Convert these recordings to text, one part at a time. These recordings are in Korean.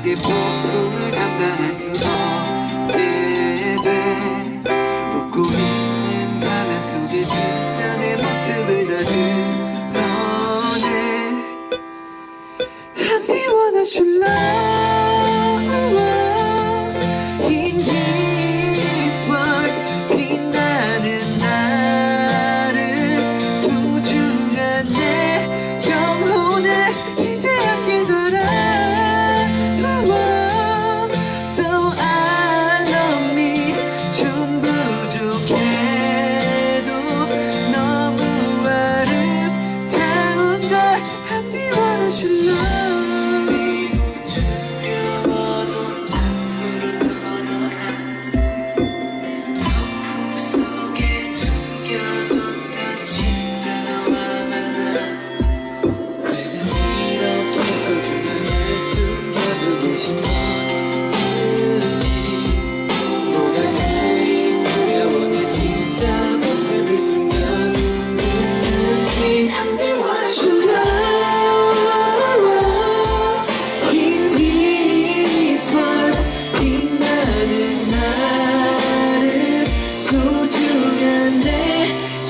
속의 폭풍을 감당할 수 없게 돼. 웃고 있는 가면 속에 진짜 내 모습을 다 드러내. And we wanna show love in this world. 빛나는 나를 소중한 내 영혼을 이제야 깨달아. So I love me. 좀 부족해도 너무 아름다운 걸. And we wanna show love. 두려워도 앞으로 걸어가. 폭풍 속에 숨겨뒀던 진짜 너와 만나. 내가 이렇게 소중한 널 숨겨두고 싶었는지. 뭐가 제일 두려워 내 진짜 모습을 숨겼는지. And we wanna show love in this world. 빛나는 나를 소중한 내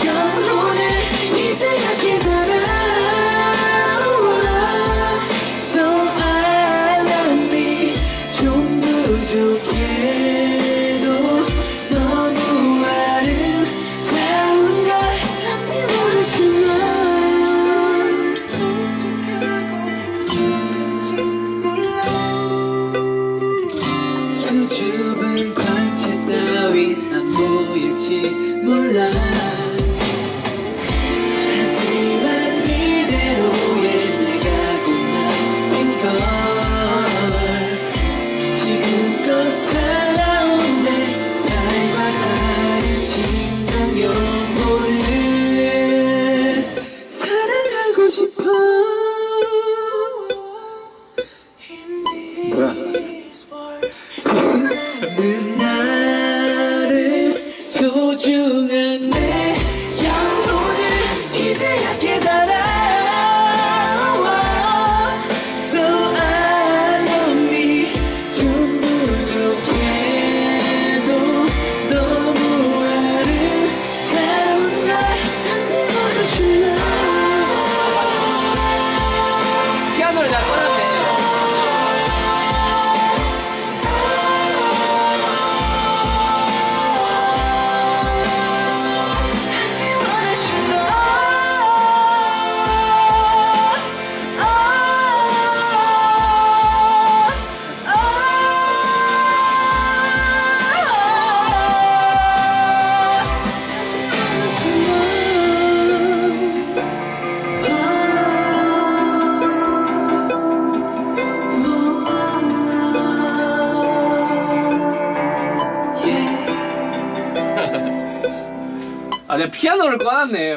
영혼을 이제야 깨달아. So I love me. 좀 부족해도 너무 아름다운 걸. And we wanna show love. 독특하고 우연인지 몰라. 수줍은 광채 따윈 안 보일지 몰라. 하지만 이대로의 내가 고난인 걸. 지금껏 살아온 내 날과 다른 신난 영혼을 사랑하고 싶어. 뭐야? 빛나는 나를 소중한 내 영혼을 이제야 깨달아. So I love me. 좀 부족해도 너무 아름다운 걸. And we wanna show love. 피아노를 잘 꺼놨네. And we wanna show 아, 내가 피아노를 꺼놨네.